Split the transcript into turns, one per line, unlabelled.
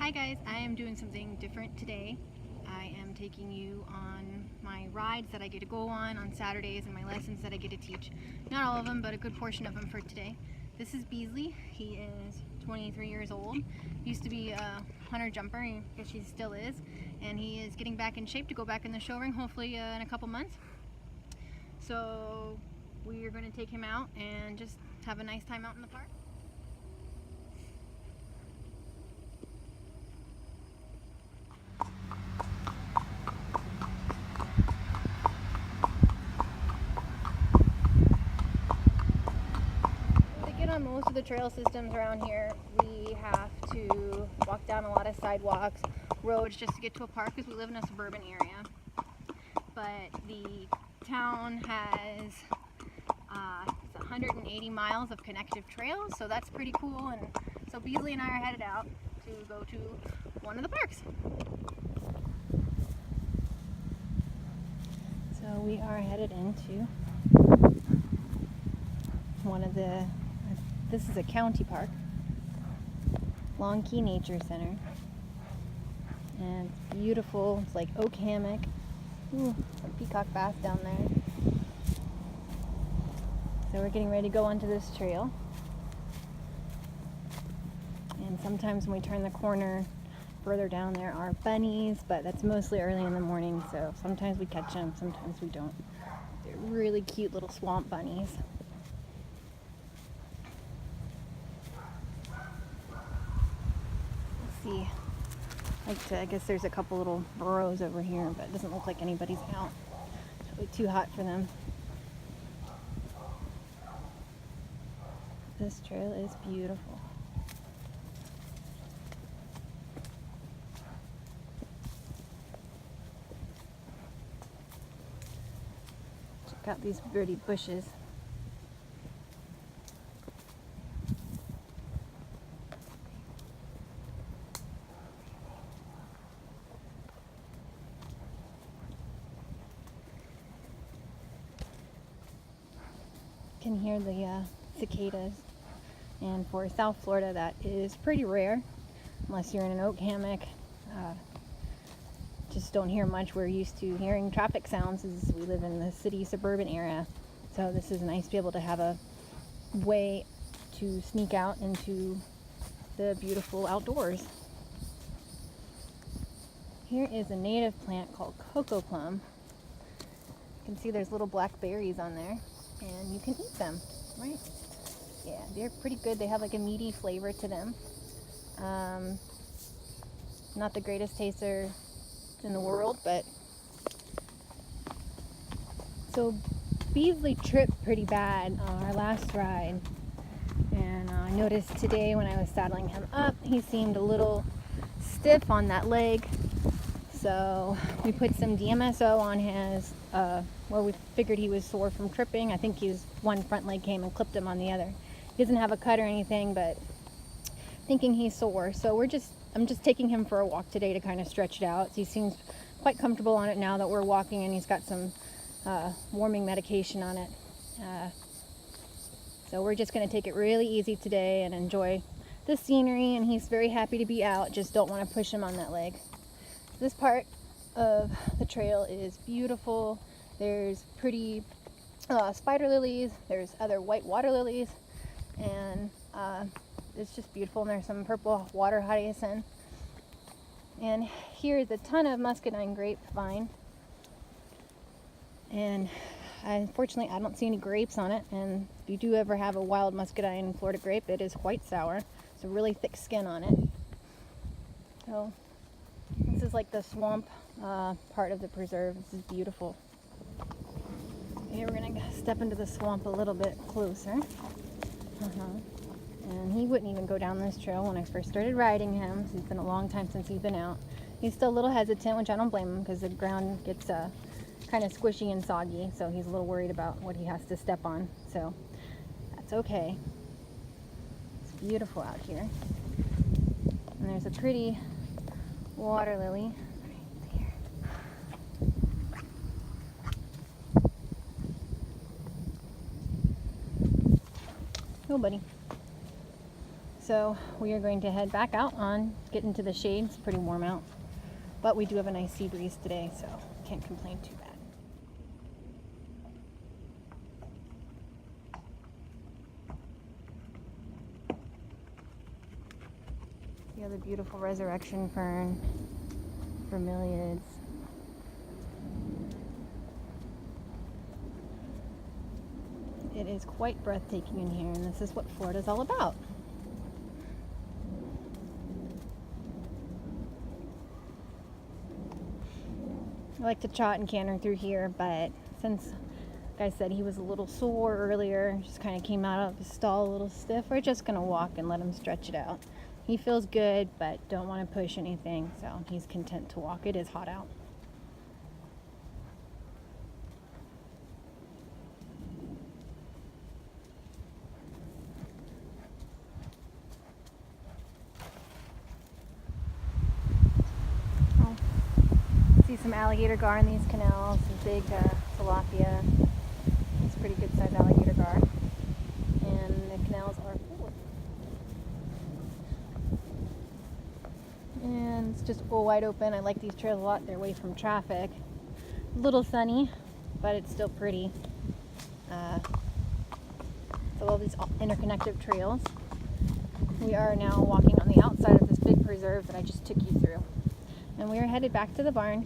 Hi guys, I am doing something different today. I am taking you on my rides that I get to go on Saturdays and my lessons that I get to teach. Not all of them, but a good portion of them for today. This is Beasley. He is 23 years old. Used to be a hunter jumper, I guess he still is. And he is getting back in shape to go back in the show ring hopefully in a couple months. So we are going to take him out and just have a nice time out in the park. On most of the trail systems around here, we have to walk down a lot of sidewalks, roads just to get to a park because we live in a suburban area. But the town has 180 miles of connective trails, so that's pretty cool. And so Beasley and I are headed out to go to one of the parks. So we are headed into one of the This is a county park, Long Key Nature Center, and it's beautiful. It's like oak hammock. Ooh, some peacock bass down there. So we're getting ready to go onto this trail. And sometimes when we turn the corner further down there are bunnies, but that's mostly early in the morning, so sometimes we catch them, sometimes we don't. They're really cute little swamp bunnies. I guess there's a couple little burrows over here, but it doesn't look like anybody's out. It's probably too hot for them. This trail is beautiful. Check out these pretty bushes. Can hear the cicadas, and for South Florida that is pretty rare unless you're in an oak hammock. Just don't hear much. We're used to hearing traffic sounds as we live in the city suburban area, so this is nice to be able to have a way to sneak out into the beautiful outdoors. Here is a native plant called cocoa plum. You can see there's little black berries on there, and you can eat them, right? Yeah, they're pretty good. They have like a meaty flavor to them. Not the greatest taster in the world, but so Beasley tripped pretty bad on our last ride, and I noticed today when I was saddling him up, he seemed a little stiff on that leg. So we put some DMSO on his, we figured he was sore from tripping. I think one front leg came and clipped him on the other. He doesn't have a cut or anything, but thinking he's sore. So I'm just taking him for a walk today to kind of stretch it out. He seems quite comfortable on it now that we're walking, and he's got some warming medication on it. So we're just going to take it really easy today and enjoy the scenery, and he's very happy to be out. Just don't want to push him on that leg. This part of the trail is beautiful. There's pretty spider lilies, there's other white water lilies, and it's just beautiful. And there's some purple water hyacinth. And here's a ton of muscadine grapevine. And unfortunately, I don't see any grapes on it. And if you do ever have a wild muscadine Florida grape, it is quite sour. It's a really thick skin on it. So this is like the swamp part of the preserve. This is beautiful. Okay, we're gonna step into the swamp a little bit closer. And he wouldn't even go down this trail when I first started riding him. So it's been a long time since he's been out. He's still a little hesitant, which I don't blame him, because the ground gets kind of squishy and soggy. So he's a little worried about what he has to step on. So that's okay. It's beautiful out here. And there's a pretty water lily right there. Oh, buddy. So we are going to head back out on, get into the shade. It's pretty warm out, but we do have a nice sea breeze today, so can't complain too bad. See all the beautiful resurrection fern, bromeliads. It is quite breathtaking in here, and this is what Florida's all about. I like to trot and canter through here, but since, like I said, he was a little sore earlier, just kind of came out of his stall a little stiff, we're just going to walk and let him stretch it out. He feels good, but don't want to push anything, so he's content to walk. It is hot out. See some alligator gar in these canals, some big tilapia. It's a pretty good sized alligator gar. And the canals are full. And it's just all wide open. I like these trails a lot. They're away from traffic. A little sunny, but it's still pretty. So all these interconnected trails. We are now walking on the outside of this big preserve that I just took you through. And we are headed back to the barn